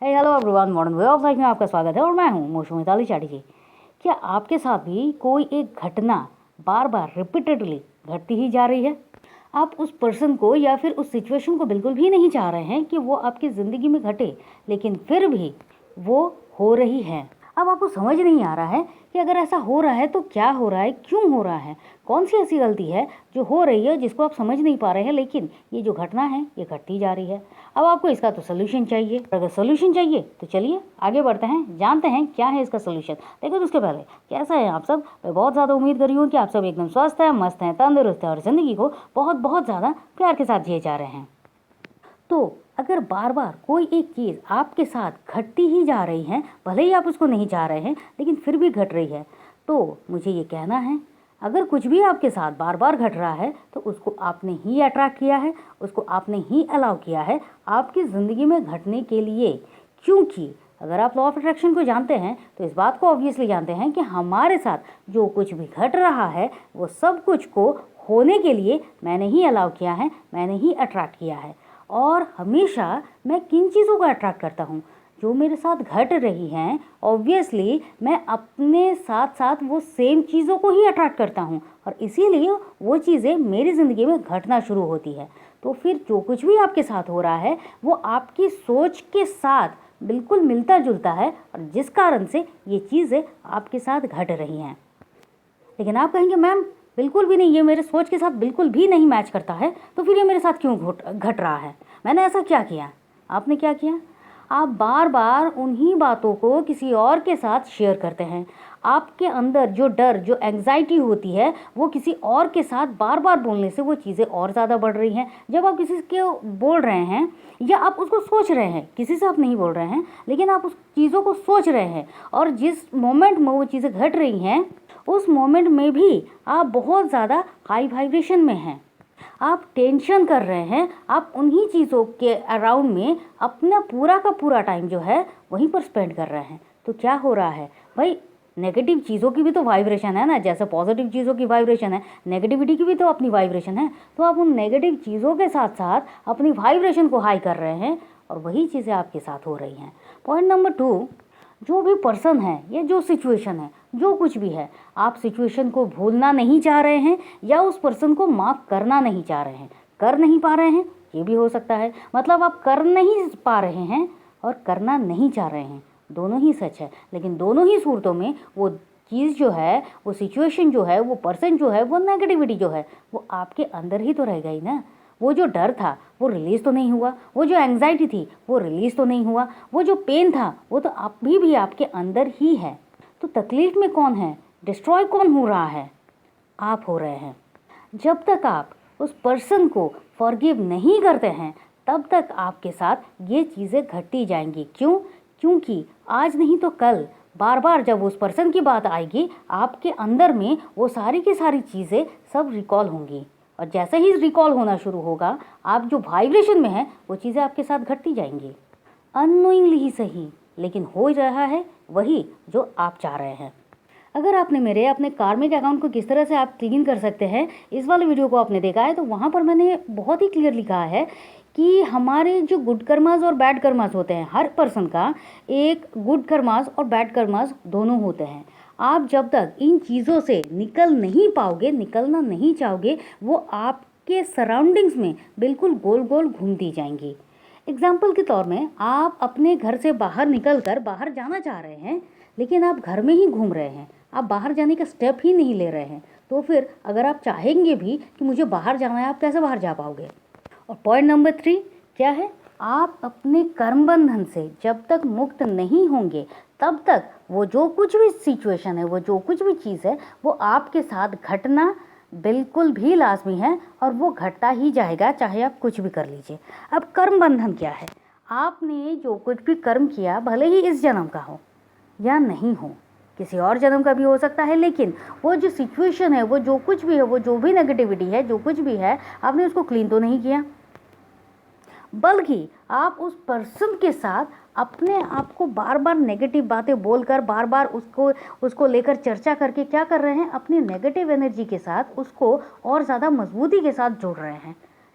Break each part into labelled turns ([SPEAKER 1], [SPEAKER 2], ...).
[SPEAKER 1] Hello everyone, modern way of life में आपका स्वागत है और मैं हूं मोशो मिताली चैटर्जी। क्या आपके साथ भी कोई एक घटना बार बार रिपीटेडली घटती ही जा रही है? आप उस पर्सन को या फिर उस सिचुएशन को बिल्कुल भी नहीं चाह रहे हैं कि वो आपकी ज़िंदगी में घटे, लेकिन फिर भी वो हो रही है। अब आपको समझ नहीं आ रहा है कि अगर ऐसा हो रहा है तो क्या हो रहा है, क्यों हो रहा है, कौन सी ऐसी गलती है जो हो रही है जिसको आप समझ नहीं पा रहे हैं, लेकिन ये जो घटना है ये घटती जा रही है। अब आपको इसका तो सोल्यूशन चाहिए। अगर सोल्यूशन चाहिए तो चलिए आगे बढ़ते हैं, जानते हैं क्या है इसका सोल्यूशन। देखो उसके पहले कैसा है आप सब? मैं बहुत ज़्यादा उम्मीद कर रही हूँ कि आप सब एकदम स्वस्थ हैं, मस्त हैं, तंदुरुस्त हैं और ज़िंदगी को बहुत बहुत ज़्यादा प्यार के साथ जिए जा रहे हैं। तो अगर बार बार कोई एक चीज़ आपके साथ घटती ही जा रही है, भले ही आप उसको नहीं चाह रहे हैं लेकिन फिर भी घट रही है, तो मुझे ये कहना है, अगर कुछ भी आपके साथ बार बार घट रहा है तो उसको आपने ही अट्रैक्ट किया है, उसको आपने ही अलाउ किया है आपकी ज़िंदगी में घटने के लिए। क्योंकि अगर आप लॉ ऑफ अट्रैक्शन को जानते हैं तो इस बात को ऑब्वियसली जानते हैं कि हमारे साथ जो कुछ भी घट रहा है वो सब कुछ को होने के लिए मैंने ही अलाउ किया है, मैंने ही अट्रैक्ट किया है। और हमेशा मैं किन चीज़ों को अट्रैक्ट करता हूँ जो मेरे साथ घट रही हैं, ऑब्वियसली मैं अपने साथ साथ वो सेम चीज़ों को ही अट्रैक्ट करता हूँ और इसीलिए वो चीज़ें मेरी ज़िंदगी में घटना शुरू होती है। तो फिर जो कुछ भी आपके साथ हो रहा है वो आपकी सोच के साथ बिल्कुल मिलता जुलता है और जिस कारण से ये चीज़ें आपके साथ घट रही हैं। लेकिन आप कहेंगे मैम बिल्कुल भी नहीं, ये मेरे सोच के साथ बिल्कुल भी नहीं मैच करता है, तो फिर ये मेरे साथ क्यों घट रहा है? मैंने ऐसा क्या किया? आपने क्या किया? आप बार बार उन्हीं बातों को किसी और के साथ शेयर करते हैं। आपके अंदर जो डर, जो एंग्जाइटी होती है वो किसी और के साथ बार बार बोलने से वो चीज़ें और ज़्यादा बढ़ रही हैं। जब आप किसी के बोल रहे हैं या आप उसको सोच रहे हैं, किसी से आप नहीं बोल रहे हैं लेकिन आप उस चीज़ों को सोच रहे हैं और जिस मोमेंट में वो चीज़ें घट रही हैं उस मोमेंट में भी आप बहुत ज़्यादा हाई वाइब्रेशन में हैं, आप टेंशन कर रहे हैं, आप उन्हीं चीज़ों के अराउंड में अपना पूरा का पूरा टाइम जो है वहीं पर स्पेंड कर रहे हैं। तो क्या हो रहा है भाई? नेगेटिव चीज़ों की भी तो वाइब्रेशन है ना, जैसे पॉजिटिव चीज़ों की वाइब्रेशन है, नेगेटिविटी की भी तो अपनी वाइब्रेशन है। तो आप उन नेगेटिव चीज़ों के साथ साथ अपनी वाइब्रेशन को हाई कर रहे हैं और वही चीज़ें आपके साथ हो रही हैं। पॉइंट नंबर 2, जो भी पर्सन है या जो सिचुएशन है, जो कुछ भी है, आप सिचुएशन को भूलना नहीं चाह रहे हैं या उस पर्सन को माफ़ करना नहीं चाह रहे हैं, कर नहीं पा रहे हैं, ये भी हो सकता है। मतलब आप कर नहीं पा रहे हैं और करना नहीं चाह रहे हैं, दोनों ही सच है। लेकिन दोनों ही सूरतों में वो चीज़ जो है, वो सिचुएशन जो है, वो पर्सन जो है, वो नेगेटिविटी जो है वो आपके अंदर ही तो रह गई ना। वो जो डर था वो रिलीज़ तो नहीं हुआ, वो जो एंग्जाइटी थी वो रिलीज़ तो नहीं हुआ, वो जो पेन था वो तो अभी भी आपके अंदर ही है। तो तकलीफ़ में कौन है? डिस्ट्रॉय कौन हो रहा है? आप हो रहे हैं। जब तक आप उस पर्सन को फॉरगिव नहीं करते हैं तब तक आपके साथ ये चीज़ें घटती जाएंगी। क्यों? क्योंकि आज नहीं तो कल बार बार जब उस पर्सन की बात आएगी आपके अंदर में वो सारी की सारी चीज़ें सब रिकॉल होंगी और जैसे ही रिकॉल होना शुरू होगा आप जो वाइब्रेशन में हैं वो चीज़ें आपके साथ घटती जाएंगी। अननोइंगली ही सही, लेकिन हो रहा है वही जो आप चाह रहे हैं। अगर आपने मेरे अपने कार्मिक अकाउंट को किस तरह से आप क्लीन कर सकते हैं इस वाले वीडियो को आपने देखा है तो वहाँ पर मैंने बहुत ही क्लियरली कहा है कि हमारे जो गुड कर्मास और बैड कर्मास होते हैं, हर पर्सन का एक गुड कर्मास और बैड कर्मास दोनों होते हैं। आप जब तक इन चीज़ों से निकल नहीं पाओगे, निकलना नहीं चाहोगे, वो आपके सराउंडिंग्स में बिल्कुल गोल गोल घूमती जाएंगी। एग्जाम्पल के तौर में आप अपने घर से बाहर निकल कर बाहर जाना चाह रहे हैं लेकिन आप घर में ही घूम रहे हैं, आप बाहर जाने का स्टेप ही नहीं ले रहे हैं। तो फिर अगर आप चाहेंगे भी कि मुझे बाहर जाना है, आप कैसे बाहर जा पाओगे? और पॉइंट नंबर 3 क्या है? आप अपने कर्म बंधन से जब तक मुक्त नहीं होंगे तब तक वो जो कुछ भी सिचुएशन है, वो जो कुछ भी चीज़ है वो आपके साथ घटना बिल्कुल भी लाजमी है और वो घटता ही जाएगा चाहे आप कुछ भी कर लीजिए। अब कर्म बंधन क्या है? आपने जो कुछ भी कर्म किया, भले ही इस जन्म का हो या नहीं हो, किसी और जन्म का भी हो सकता है, लेकिन वो जो सिचुएशन है, वो जो कुछ भी है, वो जो भी नेगेटिविटी है, जो कुछ भी है, आपने उसको क्लीन तो नहीं किया, बल्कि आप उस पर्सन के साथ अपने आप को बार बार नेगेटिव बातें बोलकर, बार बार उसको लेकर चर्चा करके क्या कर रहे हैं? अपनी नेगेटिव एनर्जी के साथ उसको और ज़्यादा मजबूती के साथ जोड़ रहे हैं।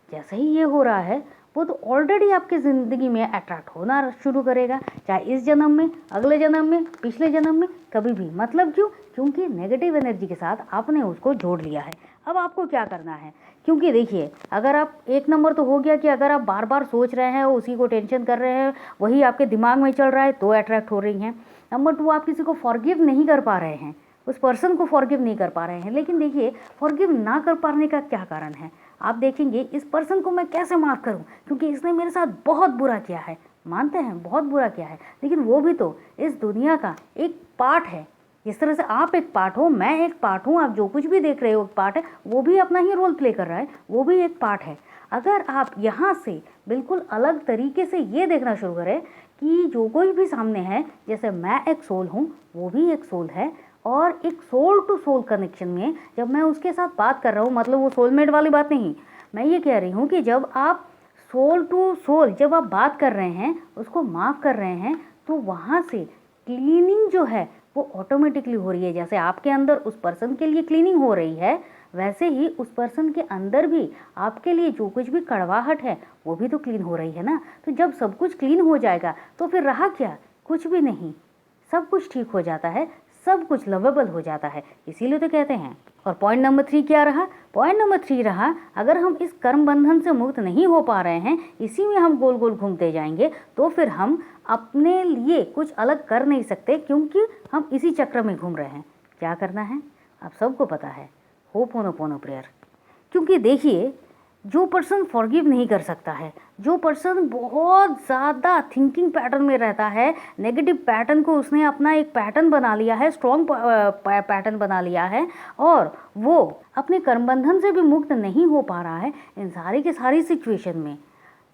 [SPEAKER 1] जैसे ही ये हो रहा है वो तो ऑलरेडी आपकी ज़िंदगी में अट्रैक्ट होना शुरू करेगा, चाहे इस जन्म में, अगले जन्म में, पिछले जन्म में, कभी भी। मतलब क्यों? क्योंकि नेगेटिव एनर्जी के साथ आपने उसको जोड़ लिया है। अब आपको क्या करना है? क्योंकि देखिए, अगर आप एक नंबर तो हो गया कि अगर आप बार बार सोच रहे हैं, उसी को टेंशन कर रहे हैं, वही आपके दिमाग में चल रहा है, तो अट्रैक्ट हो रही हैं। नंबर 2, आप किसी को फॉरगिव नहीं कर पा रहे हैं, उस पर्सन को फॉरगिव नहीं कर पा रहे हैं। लेकिन देखिए, फॉरगिव ना कर पाने का क्या कारण है? आप देखेंगे, इस पर्सन को मैं कैसे माफ़ करूं, क्योंकि इसने मेरे साथ बहुत बुरा किया है। मानते हैं बहुत बुरा किया है, लेकिन वो भी तो इस दुनिया का एक पार्ट है। जिस तरह से आप एक पार्ट हो, मैं एक पार्ट हूँ, आप जो कुछ भी देख रहे हो एक पार्ट है, वो भी अपना ही रोल प्ले कर रहा है, वो भी एक पार्ट है। अगर आप यहाँ से बिल्कुल अलग तरीके से ये देखना शुरू करें कि जो कोई भी सामने है, जैसे मैं एक सोल हूँ, वो भी एक सोल है, और एक सोल टू सोल कनेक्शन में जब मैं उसके साथ बात कर रहा हूँ, मतलब वो सोलमेट वाली बात नहीं, मैं ये कह रही हूँ कि जब आप सोल टू सोल जब आप बात कर रहे हैं, उसको माफ़ कर रहे हैं, तो वहाँ से क्लीनिंग जो है वो ऑटोमेटिकली हो रही है। जैसे आपके अंदर उस पर्सन के लिए क्लीनिंग हो रही है, वैसे ही उस पर्सन के अंदर भी आपके लिए जो कुछ भी कड़वाहट है वो भी तो क्लीन हो रही है ना। तो जब सब कुछ क्लीन हो जाएगा तो फिर रहा क्या? कुछ भी नहीं, सब कुछ ठीक हो जाता है, सब कुछ लवेबल हो जाता है, इसीलिए तो कहते हैं। और पॉइंट नंबर 3 क्या रहा? पॉइंट नंबर 3 रहा, अगर हम इस कर्म बंधन से मुक्त नहीं हो पा रहे हैं, इसी में हम गोल गोल घूमते जाएंगे, तो फिर हम अपने लिए कुछ अलग कर नहीं सकते, क्योंकि हम इसी चक्र में घूम रहे हैं। क्या करना है आप सबको पता है, होपोनोपोनो प्रेयर। क्योंकि देखिए, जो पर्सन फॉरगिव नहीं कर सकता है, जो पर्सन बहुत ज़्यादा थिंकिंग पैटर्न में रहता है, नेगेटिव पैटर्न को उसने अपना एक पैटर्न बना लिया है, स्ट्रॉन्ग पैटर्न बना लिया है, और वो अपने कर्मबंधन से भी मुक्त नहीं हो पा रहा है, इन सारी की सारी सिचुएशन में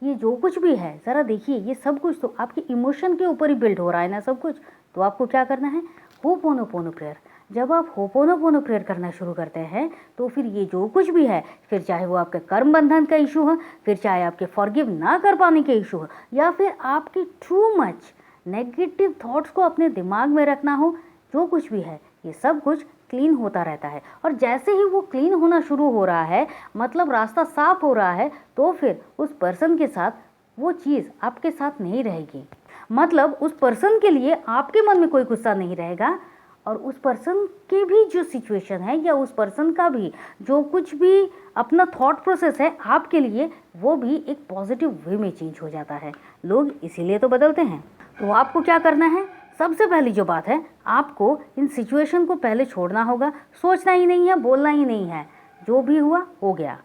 [SPEAKER 1] ये जो कुछ भी है, ज़रा देखिए, ये सब कुछ तो आपके इमोशन के ऊपर ही बिल्ड हो रहा है ना सब कुछ। तो आपको क्या करना है? Ho'oponopono prayer. जब आप होपोनोपोनो प्रेयर करना शुरू करते हैं, तो फिर ये जो कुछ भी है, फिर चाहे वो आपके कर्म बंधन का इशू हो, फिर चाहे आपके फॉरगिव ना कर पाने के इशू हो, या फिर आपकी टू मच नेगेटिव थॉट्स को अपने दिमाग में रखना हो, जो कुछ भी है, ये सब कुछ क्लीन होता रहता है। और जैसे ही वो क्लीन होना शुरू हो रहा है, मतलब रास्ता साफ हो रहा है, तो फिर उस पर्सन के साथ वो चीज़ आपके साथ नहीं रहेगी। मतलब उस पर्सन के लिए आपके मन में कोई गुस्सा नहीं रहेगा, और उस पर्सन की भी जो सिचुएशन है, या उस पर्सन का भी जो कुछ भी अपना थॉट प्रोसेस है आपके लिए, वो भी एक पॉजिटिव वे में चेंज हो जाता है। लोग इसीलिए तो बदलते हैं। तो आपको क्या करना है? सबसे पहली जो बात है, आपको इन सिचुएशन को पहले छोड़ना होगा, सोचना ही नहीं है, बोलना ही नहीं है, जो भी हुआ हो गया।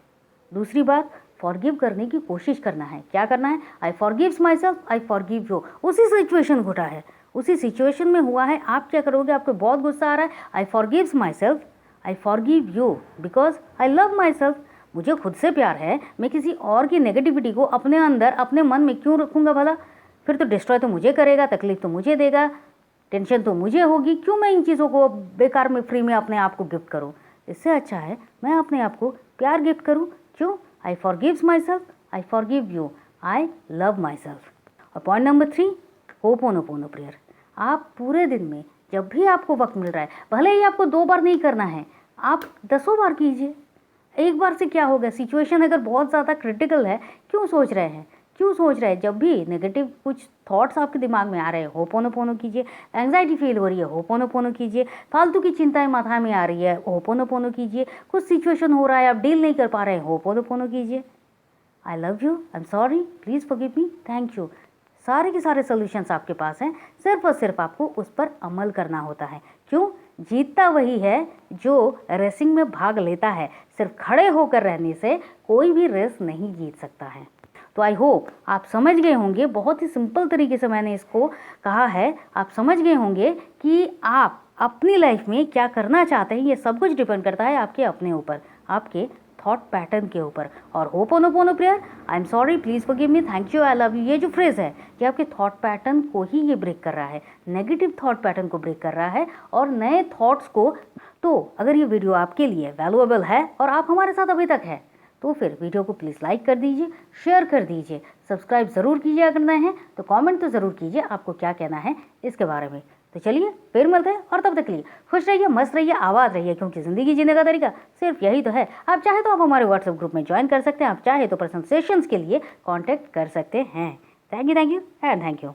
[SPEAKER 1] दूसरी बात, फॉरगिव करने की कोशिश करना है। क्या करना है? I forgives myself, I forgive you. उसी सिचुएशन घटा है, उसी सिचुएशन में हुआ है, आप क्या करोगे? आपको बहुत गुस्सा आ रहा है, I forgives myself, I forgive you because I love myself. मुझे खुद से प्यार है, मैं किसी और की नेगेटिविटी को अपने अंदर, अपने मन में क्यों रखूँगा भला? फिर तो डिस्ट्रॉय तो मुझे करेगा, तकलीफ तो मुझे देगा, टेंशन तो मुझे होगी। क्यों मैं इन चीज़ों को बेकार में फ्री में अपने आप को गिफ्ट करूँ? इससे अच्छा है मैं अपने आप को प्यार गिफ्ट करूँ। क्यों? I forgives myself, I forgive you, I love myself. और पॉइंट नंबर 3, होपोनोपोनो प्रेयर। आप पूरे दिन में जब भी आपको वक्त मिल रहा है, भले ही आपको 2 बार नहीं करना है, आप 10 बार कीजिए। एक बार से क्या होगा? सिचुएशन अगर बहुत ज़्यादा क्रिटिकल है, क्यों सोच रहे हैं? क्यों सोच रहे हैं? जब भी नेगेटिव कुछ थॉट्स आपके दिमाग में आ रहे हैं, होपोनोपोनो कीजिए। एंग्जाइटी फील हो रही है, होपोनोपोनो कीजिए। फालतू की चिंताएं माथा में आ रही है, होपोनोपोनो कीजिए। कुछ सिचुएशन हो रहा है, आप डील नहीं कर पा रहे हैं, होपोनोपोनो कीजिए। I love you, I am sorry, please forgive me, thank you. सारे के सारे सोल्यूशंस आपके पास हैं, सिर्फ और सिर्फ आपको उस पर अमल करना होता है। क्यों? जीतता वही है जो रेसिंग में भाग लेता है। सिर्फ खड़े होकर रहने से कोई भी रेस नहीं जीत सकता है। तो आई होप आप समझ गए होंगे, बहुत ही सिंपल तरीके से मैंने इसको कहा है, आप समझ गए होंगे कि आप अपनी लाइफ में क्या करना चाहते हैं। ये सब कुछ डिपेंड करता है आपके अपने ऊपर, आपके थॉट पैटर्न के ऊपर। और ho'oponopono prayer, I am sorry, please forgive me, thank you, I love you, ये जो फ्रेज़ है, ये आपके थॉट पैटर्न को ही ये ब्रेक कर रहा है, नेगेटिव थॉट पैटर्न को ब्रेक कर रहा है, और नए थॉट्स को। तो अगर ये वीडियो आपके लिए वैल्यूएबल है और आप हमारे साथ अभी तक है, तो फिर वीडियो को प्लीज़ लाइक कर दीजिए, शेयर कर दीजिए, सब्सक्राइब ज़रूर कीजिए। अगर नए हैं तो कमेंट तो ज़रूर कीजिए आपको क्या कहना है इसके बारे में। तो चलिए फिर मिलते हैं, और तब तक के लिए खुश रहिए, मस्त रहिए, आबाद रहिए, क्योंकि ज़िंदगी जीने का तरीका सिर्फ यही तो है। आप चाहे तो आप हमारे व्हाट्सएप ग्रुप में ज्वाइन कर सकते हैं, आप चाहे तो पर्सनल सेशंस के लिए कॉन्टैक्ट कर सकते हैं। Thank you and thank you.